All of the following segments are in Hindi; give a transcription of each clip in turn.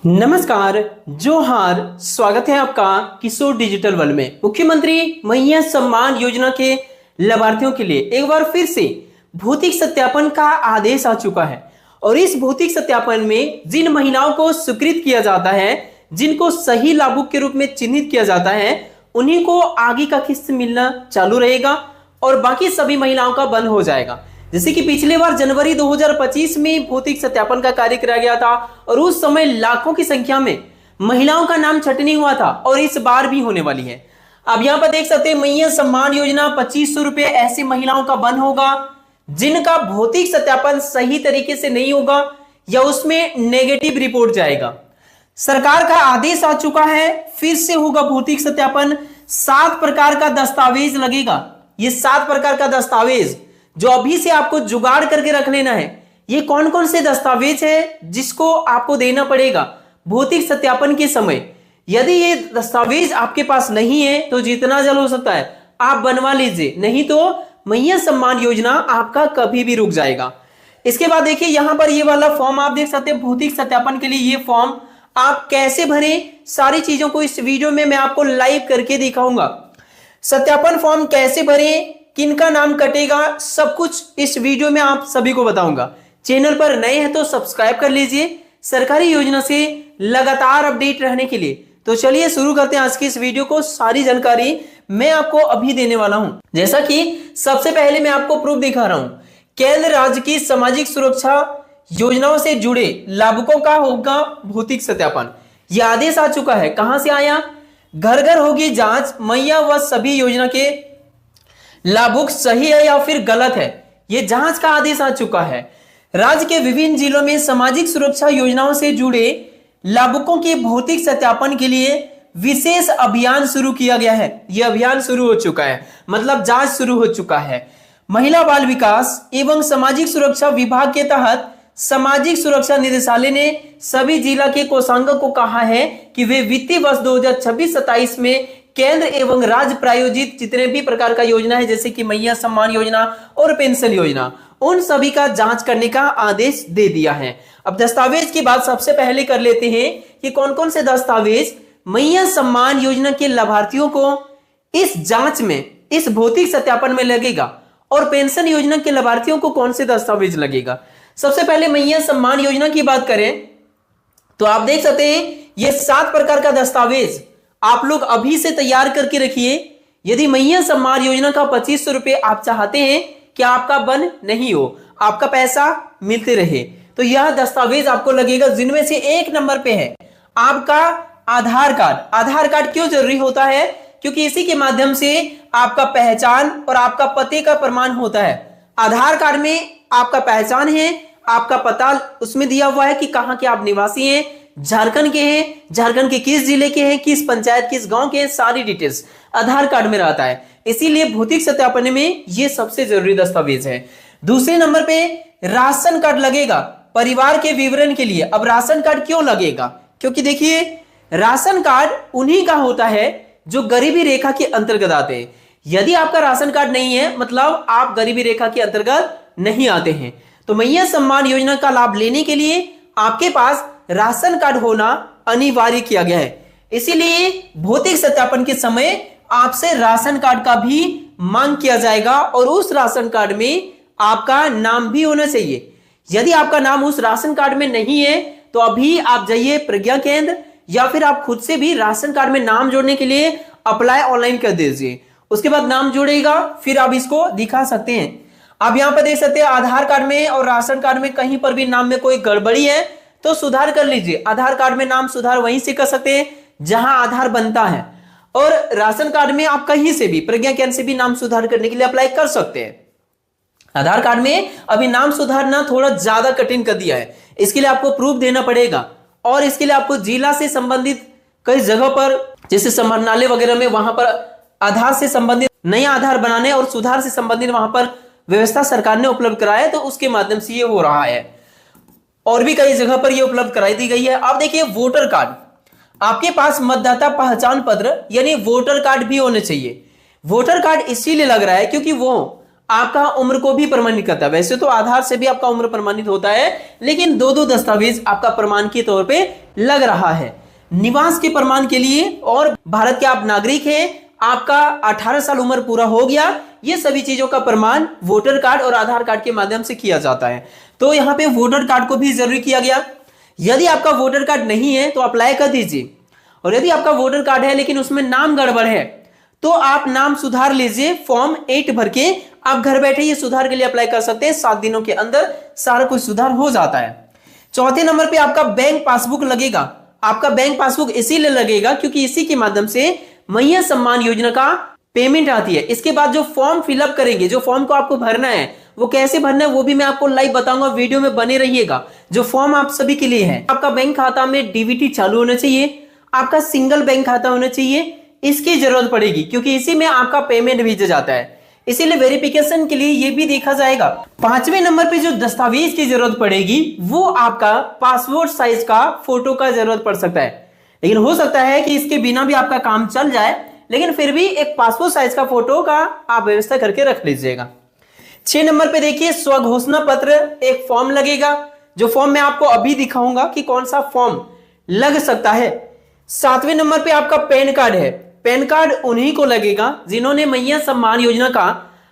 नमस्कार, जोहार। स्वागत है आपका किशोर डिजिटल वर्ल्ड में। मुख्यमंत्री मैया सम्मान योजना के लाभार्थियों के लिए एक बार फिर से भौतिक सत्यापन का आदेश आ चुका है और इस भौतिक सत्यापन में जिन महिलाओं को स्वीकृत किया जाता है, जिनको सही लाभुक के रूप में चिन्हित किया जाता है, उन्हीं को आगे का किस्त मिलना चालू रहेगा और बाकी सभी महिलाओं का बंद हो जाएगा। जैसे कि पिछले बार जनवरी 2025 में भौतिक सत्यापन का कार्य कराया गया था और उस समय लाखों की संख्या में महिलाओं का नाम छटनी हुआ था और इस बार भी होने वाली है। अब यहाँ पर देख सकते हैं मैया सम्मान योजना 2500 रुपए ऐसी महिलाओं का बंद होगा जिनका भौतिक सत्यापन सही तरीके से नहीं होगा या उसमें नेगेटिव रिपोर्ट जाएगा। सरकार का आदेश आ चुका है, फिर से होगा भौतिक सत्यापन। 7 प्रकार का दस्तावेज लगेगा। ये 7 प्रकार का दस्तावेज जो अभी से आपको जुगाड़ करके रख लेना है। ये कौन कौन से दस्तावेज है जिसको आपको देना पड़ेगा भौतिक सत्यापन के समय। यदि ये दस्तावेज आपके पास नहीं है तो जितना जल्द हो सकता है आप बनवा लीजिए, नहीं तो मैया सम्मान योजना आपका कभी भी रुक जाएगा। इसके बाद देखिए यहां पर ये वाला फॉर्म आप देख सकते हैं भौतिक सत्यापन के लिए। ये फॉर्म आप कैसे भरें, सारी चीजों को इस वीडियो में मैं आपको लाइव करके दिखाऊंगा। सत्यापन फॉर्म कैसे भरें, किनका नाम कटेगा, सब कुछ इस वीडियो में आप सभी को बताऊंगा। चैनल पर नए हैं तो सब्सक्राइब कर लीजिए सरकारी योजना से लगातार अपडेट रहने के लिए। तो चलिए शुरू करते हैं आज की इस वीडियो को। सारी जानकारी मैं आपको अभी देने वाला हूं। जैसा कि सबसे पहले मैं आपको प्रूफ दिखा रहा हूं, केंद्र राज्य की सामाजिक सुरक्षा योजनाओं से जुड़े लाभुकों का होगा भौतिक सत्यापन। यह आदेश आ चुका है। कहां से आया? घर घर होगी जांच, मैया व सभी योजना के लाभुक सही है या फिर गलत है, यह जांच का आदेश आ चुका है। राज्य के विभिन्न जिलों में सामाजिक सुरक्षा योजनाओं से जुड़े लाभुकों के भौतिक सत्यापन के लिए विशेष अभियान शुरू किया गया है। यह अभियान शुरू हो चुका है, मतलब जांच शुरू हो चुका है। महिला बाल विकास एवं सामाजिक सुरक्षा विभाग के तहत सामाजिक सुरक्षा निदेशालय ने सभी जिला के कोषांगों को कहा है कि वे वित्तीय वर्ष 2026-27 में केंद्र एवं राज्य प्रायोजित जितने भी प्रकार का योजना है, जैसे कि मैया सम्मान योजना और पेंशन योजना, उन सभी का जांच करने का आदेश दे दिया है। अब दस्तावेज की बात सबसे पहले कर लेते हैं कि कौन कौन से दस्तावेज मैया सम्मान योजना के लाभार्थियों को इस जांच में, इस भौतिक सत्यापन में लगेगा और पेंशन योजना के लाभार्थियों को कौन से दस्तावेज लगेगा। सबसे पहले मैया सम्मान योजना की बात करें तो आप देख सकते हैं ये 7 प्रकार का दस्तावेज आप लोग अभी से तैयार करके रखिए। यदि मैया सम्मान योजना का 2500 रुपए आप चाहते हैं कि आपका बंद नहीं हो, आपका पैसा मिलते रहे, तो यह दस्तावेज आपको लगेगा, जिनमें से 1 नंबर पे है आपका आधार कार्ड। आधार कार्ड क्यों जरूरी होता है? क्योंकि इसी के माध्यम से आपका पहचान और आपका पते का प्रमाण होता है। आधार कार्ड में आपका पहचान है, आपका पता उसमें दिया हुआ है कि कहां के आप निवासी हैं, झारखंड के हैं, झारखंड के किस जिले के हैं, किस पंचायत, किस गांव के हैं, सारी डिटेल्स आधार कार्ड में रहता है। इसीलिए भौतिक सत्यापन में ये सबसे जरूरी दस्तावेज है। दूसरे नंबर पे राशन कार्ड लगेगा परिवार के विवरण के लिए। अब राशन कार्ड क्यों लगेगा? क्योंकि देखिए राशन कार्ड उन्हीं का होता है जो गरीबी रेखा के अंतर्गत आते हैं। यदि आपका राशन कार्ड नहीं है, मतलब आप गरीबी रेखा के अंतर्गत नहीं आते हैं, तो मैया सम्मान योजना का लाभ लेने के लिए आपके पास राशन कार्ड होना अनिवार्य किया गया है। इसीलिए भौतिक सत्यापन के समय आपसे राशन कार्ड का भी मांग किया जाएगा और उस राशन कार्ड में आपका नाम भी होना चाहिए। यदि आपका नाम उस राशन कार्ड में नहीं है तो अभी आप जाइए प्रज्ञा केंद्र या फिर आप खुद से भी राशन कार्ड में नाम जोड़ने के लिए अप्लाई ऑनलाइन कर दीजिए। उसके बाद नाम जोड़ेगा, फिर आप इसको दिखा सकते हैं। आप यहां पर देख सकते हैं आधार कार्ड में और राशन कार्ड में कहीं पर भी नाम में कोई गड़बड़ी है तो सुधार कर लीजिए। आधार कार्ड में नाम सुधार वहीं से कर सकते हैं जहां आधार बनता है, और राशन कार्ड में आप कहीं से भी, प्रज्ञा केंद्र से भी नाम सुधार करने के लिए अप्लाई कर सकते हैं। आधार कार्ड में अभी नाम सुधारना थोड़ा ज्यादा कठिन कर दिया है, इसके लिए आपको प्रूफ देना पड़ेगा और इसके लिए आपको जिला से संबंधित कई जगह पर, जैसे समरनालय वगैरह में, वहां पर आधार से संबंधित नया आधार बनाने और सुधार से संबंधित वहां पर व्यवस्था सरकार ने उपलब्ध कराया है, तो उसके माध्यम से ये हो रहा है। और भी कई जगह पर ये उपलब्ध कराई दी गई है। अब देखिए वोटर कार्ड, आपके पास मतदाता पहचान पत्र यानी वोटर कार्ड भी होने चाहिए। वोटर कार्ड इसीलिए लग रहा है क्योंकि वो आपका उम्र को भी प्रमाणित करता है। वैसे तो आधार से भी आपका उम्र प्रमाणित होता है, लेकिन दो दस्तावेज आपका प्रमाण के तौर पे लग रहा है। निवास के प्रमाण के लिए और भारत के आप नागरिक हैं, आपका 18 साल उम्र पूरा हो गया, ये सभी चीजों का प्रमाण वोटर कार्ड और आधार कार्ड के माध्यम से किया जाता है। तो यहाँ पे वोटर कार्ड को भी जरूरी किया गया। यदि आपका वोटर कार्ड नहीं है तो अप्लाई कर दीजिए, और यदि आपका वोटर कार्ड है लेकिन उसमें नाम गड़बड़ है तो आप नाम सुधार लीजिए। फॉर्म 8 भर के आप घर बैठे ये सुधार के लिए अप्लाई कर सकते हैं। 7 दिनों के अंदर सारा कुछ सुधार हो जाता है। चौथे नंबर पे आपका बैंक पासबुक लगेगा। आपका बैंक पासबुक इसीलिए लगेगा क्योंकि इसी के माध्यम से मैया सम्मान योजना का पेमेंट आती है। इसके बाद जो फॉर्म फिलअप करेंगे, जो फॉर्म को आपको भरना है, वो कैसे भरना है वो भी मैं आपको लाइव बताऊंगा, वीडियो में बने रहिएगा। जो फॉर्म आप सभी के लिए है, आपका बैंक खाता में डीबीटी चालू होना चाहिए, आपका सिंगल बैंक खाता होना चाहिए, इसकी जरूरत पड़ेगी क्योंकि इसी में आपका पेमेंट भेजा जाता है, इसीलिए वेरिफिकेशन के लिए ये भी देखा जाएगा। 5वें नंबर पे जो दस्तावेज की जरूरत पड़ेगी वो आपका पासपोर्ट साइज का फोटो का जरूरत पड़ सकता है, लेकिन हो सकता है कि इसके बिना भी आपका काम चल जाए, लेकिन फिर भी एक पासपोर्ट साइज का फोटो का आप व्यवस्था करके रख लीजिएगा। 6 नंबर पे देखिए स्वघोषणा पत्र एक फॉर्म लगेगा, जो फॉर्म मैं आपको अभी दिखाऊंगा कि कौन सा फॉर्म लग सकता है। 7वें नंबर पे आपका पैन कार्ड है। पैन कार्ड उन्हीं को लगेगा जिन्होंने मैया सम्मान योजना का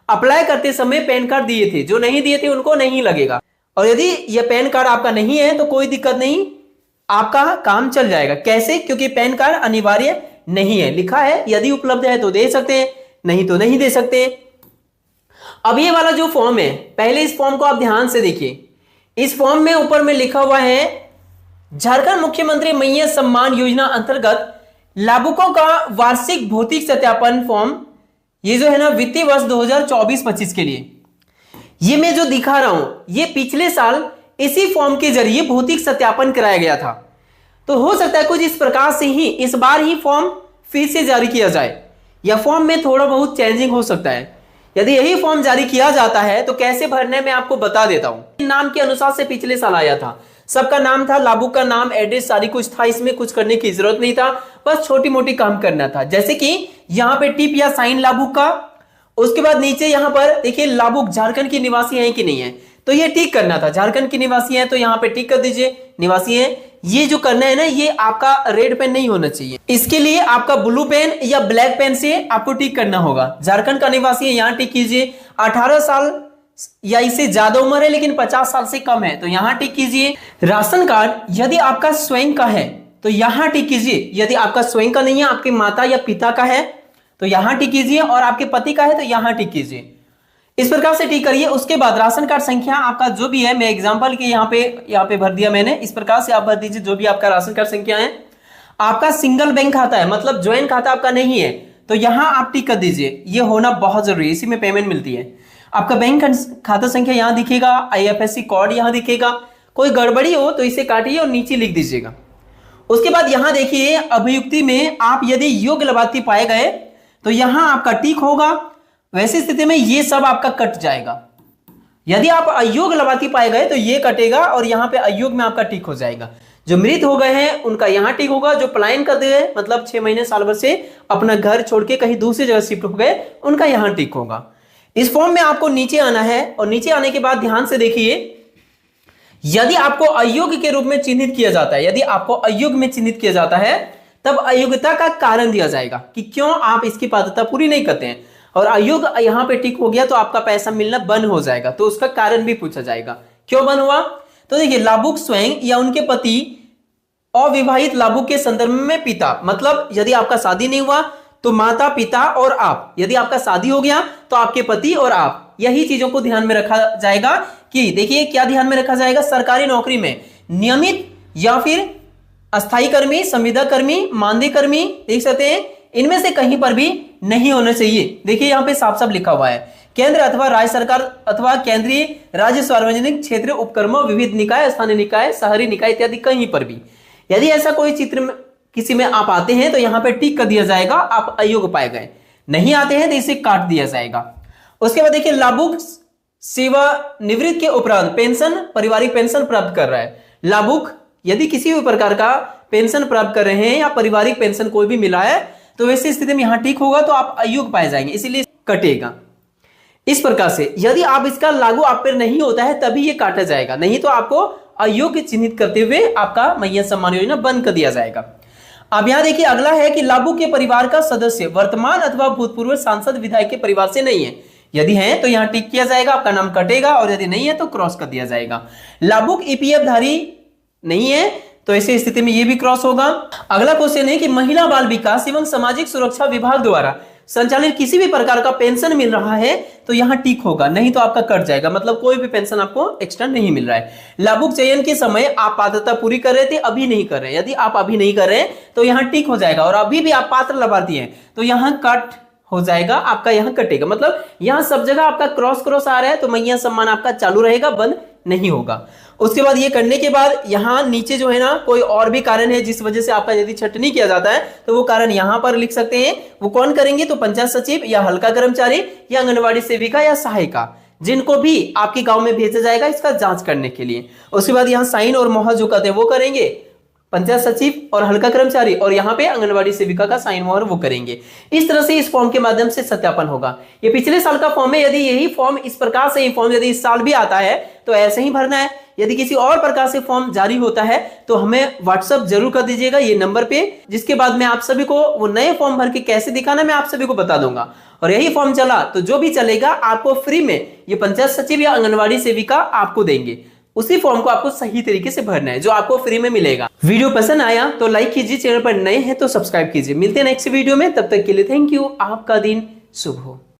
अप्लाई करते समय पैन कार्ड दिए थे, जो नहीं दिए थे उनको नहीं लगेगा। और यदि यह पैन कार्ड आपका नहीं है तो कोई दिक्कत नहीं, आपका काम चल जाएगा। कैसे? क्योंकि पैन कार्ड अनिवार्य नहीं है, लिखा है यदि उपलब्ध है तो दे सकते हैं, नहीं तो नहीं दे सकते। अब ये वाला जो फॉर्म है, पहले इस फॉर्म को आप ध्यान से देखिए। इस फॉर्म में ऊपर में लिखा हुआ है झारखंड मुख्यमंत्री मैया सम्मान योजना अंतर्गत लाभुकों का वार्षिक भौतिक सत्यापन फॉर्म, ये जो है ना वित्तीय वर्ष 2024-25 के लिए। ये मैं जो दिखा रहा हूं ये पिछले साल इसी फॉर्म के जरिए भौतिक सत्यापन कराया गया था, तो हो सकता है कुछ इस प्रकार से ही इस बार ही फॉर्म फिर से जारी किया जाए, या फॉर्म में थोड़ा बहुत चेंजिंग हो सकता है। यदि यही फॉर्म जारी किया जाता है तो कैसे भरने में आपको बता देता हूं। नाम के अनुसार से पिछले साल आया था, सबका नाम था, लाभुक का नाम, एड्रेस सारी कुछ था, इसमें कुछ करने की जरूरत नहीं था, बस छोटी मोटी काम करना था। जैसे कि यहाँ पे टिप या साइन लाभुक का, उसके बाद नीचे यहाँ पर देखिए लाभुक झारखंड के निवासी हैं कि नहीं है, तो ये टिक करना था। झारखंड के निवासी हैं तो यहाँ पे टिक कर दीजिए, निवासी हैं। ये जो करना है ना, ये आपका रेड पेन नहीं होना चाहिए, इसके लिए आपका ब्लू पेन या ब्लैक पेन से आपको टिक करना होगा। झारखंड का निवासी है, यहाँ टिक कीजिए। 18 साल या इससे ज्यादा उम्र है लेकिन 50 साल से कम है तो यहाँ टिक कीजिए। राशन कार्ड यदि आपका स्वयं का है तो यहाँ टिक कीजिए, यदि आपका स्वयं का नहीं है, आपके माता या पिता का है तो यहाँ टिक कीजिए, और आपके पति का है तो यहाँ टिक कीजिए। इस प्रकार से टिक करिए। उसके बाद राशन कार्ड संख्या आपका जो भी है, मैं एग्जांपल के यहाँ पे भर दिया मैंने, इस प्रकार से आप भर दीजिए जो भी आपका राशन कार्ड संख्या है। आपका सिंगल बैंक खाता है, मतलब ज्वाइंट खाता आपका नहीं है, तो यहाँ आप टिक कर दीजिए, ये होना बहुत जरूरी है, इसी में पेमेंट मिलती है। आपका बैंक खाता संख्या यहाँ दिखेगा, IFSC कोड यहाँ दिखेगा, कोई गड़बड़ी हो तो इसे काटिए और नीचे लिख दीजिएगा। उसके बाद यहाँ देखिए अभियुक्ति में आप यदि योग्य लाभार्थी पाए गए तो यहाँ आपका टिक होगा, वैसी स्थिति में ये सब आपका कट जाएगा। यदि आप अयोग्य लाभार्थी पाए गए तो ये कटेगा और यहाँ पे अयोग्य में आपका टिक हो जाएगा। जो मृत हो गए हैं उनका यहाँ टिक होगा, जो पलायन कर गए मतलब 6 महीने साल भर से अपना घर छोड़ के कहीं दूसरी जगह शिफ्ट हो गए, उनका यहाँ टिक होगा। इस फॉर्म में आपको नीचे आना है, और नीचे आने के बाद ध्यान से देखिए, यदि आपको अयोग्य के रूप में चिन्हित किया जाता है, यदि आपको अयोग्य में चिन्हित किया जाता है तब अयोग्यता का कारण दिया जाएगा कि क्यों आप इसकी पात्रता पूरी नहीं करते हैं, और अयोग्य यहाँ पे टिक हो गया तो आपका पैसा मिलना बंद हो जाएगा, तो उसका कारण भी पूछा जाएगा क्यों बंद हुआ। तो देखिए लाभुक स्वयं या उनके पति, अविवाहित लाभुक के संदर्भ में पिता, मतलब यदि आपका शादी नहीं हुआ तो माता पिता और आप, यदि आपका शादी हो गया तो आपके पति और आप, यही चीजों को ध्यान में रखा जाएगा। कि देखिए क्या ध्यान में रखा जाएगा, सरकारी नौकरी में नियमित या फिर अस्थायी कर्मी, संविदा कर्मी, मानदेय कर्मी, देख सकते हैं, इनमें से कहीं पर भी नहीं होना चाहिए। देखिए यहाँ पे साफ साफ लिखा हुआ है, केंद्र अथवा राज्य सरकार अथवा केंद्रीय राज्य सार्वजनिक क्षेत्र उपक्रमों, विविध निकाय, स्थानीय निकाय, शहरी निकाय इत्यादि कहीं पर भी यदि ऐसा कोई चित्र में किसी में आप आते हैं तो यहाँ पे टिक कर दिया जाएगा, आप अयोग्य पाए गए। नहीं आते हैं तो इसे काट दिया जाएगा। उसके बाद देखिए लाभुक सेवानिवृत्त के उपरांत पेंशन, पारिवारिक पेंशन प्राप्त कर रहा है। लाभुक यदि किसी भी प्रकार का पेंशन प्राप्त कर रहे हैं या पारिवारिक पेंशन कोई भी मिला है तो वैसी स्थिति में यहाँ टिक होगा तो आप अयोग्य पाए जाएंगे, इसीलिए कटेगा। इस प्रकार से यदि आप इसका लागू आप पर नहीं होता है तभी ये काटा जाएगा, नहीं तो आपको अयोग्य चिन्हित करते हुए आपका मैया सम्मान योजना बंद कर दिया जाएगा। अब यहां देखिए अगला है कि लाभुक के परिवार का सदस्य वर्तमान अथवा भूतपूर्व सांसद विधायक के परिवार से नहीं है। यदि है तो यहां टिक किया जाएगा, आपका नाम कटेगा, और यदि नहीं है तो क्रॉस कर दिया जाएगा। लाभुक ईपीएफ धारी नहीं है तो ऐसी स्थिति में ये भी क्रॉस होगा। अगला क्वेश्चन है कि महिला बाल विकास एवं सामाजिक सुरक्षा विभाग द्वारा संचालित किसी भी प्रकार का पेंशन मिल रहा है तो यहां टिक होगा, नहीं तो आपका कट जाएगा, मतलब कोई भी पेंशन आपको एक्स्ट्रा नहीं मिल रहा है। लाभुक चयन के समय आप पात्रता पूरी कर रहे थे, अभी नहीं कर रहे, यदि आप अभी नहीं कर रहे तो यहां टिक हो जाएगा, और अभी भी आप पात्र लाभार्थी हैं तो यहां कट हो जाएगा, आपका यहां कटेगा, मतलब यहां सब जगह आपका क्रॉस क्रॉस आ रहा है तो मैया सम्मान आपका चालू रहेगा, बंद नहीं होगा। उसके बाद ये करने के बाद यहां नीचे जो है ना कोई और भी कारण है जिस वजह से आपका यदि छटनी किया जाता है तो वो कारण यहां पर लिख सकते हैं। वो कौन करेंगे तो पंचायत सचिव या हल्का कर्मचारी या आंगनवाड़ी सेविका या सहायिका, जिनको भी आपके गांव में भेजा जाएगा इसका जांच करने के लिए। उसके बाद यहाँ साइन और मोहर जो कहते हैं वो करेंगे पंचायत सचिव और हल्का कर्मचारी, और यहाँ पे आंगनवाड़ी सेविका का साइन मोहर वो करेंगे। इस तरह से इस फॉर्म के माध्यम से सत्यापन होगा। ये पिछले साल का फॉर्म है, यदि यही फॉर्म इस प्रकार से फॉर्म यदि इस साल भी आता है तो ऐसे ही भरना है। यदि किसी और प्रकार से फॉर्म जारी होता है तो हमें व्हाट्सएप जरूर कर दीजिएगा ये नंबर पे, जिसके बाद मैं आप सभी को वो नए फॉर्म भर के कैसे दिखाना मैं आप सभी को बता दूंगा। और यही फॉर्म चला तो जो भी चलेगा आपको फ्री में ये पंचायत सचिव या आंगनवाड़ी सेविका आपको देंगे, उसी फॉर्म को आपको सही तरीके से भरना है जो आपको फ्री में मिलेगा। वीडियो पसंद आया तो लाइक कीजिए, चैनल पर नए हैं तो सब्सक्राइब कीजिए। मिलते हैं नेक्स्ट वीडियो में, तब तक के लिए थैंक यू। आपका दिन शुभ हो।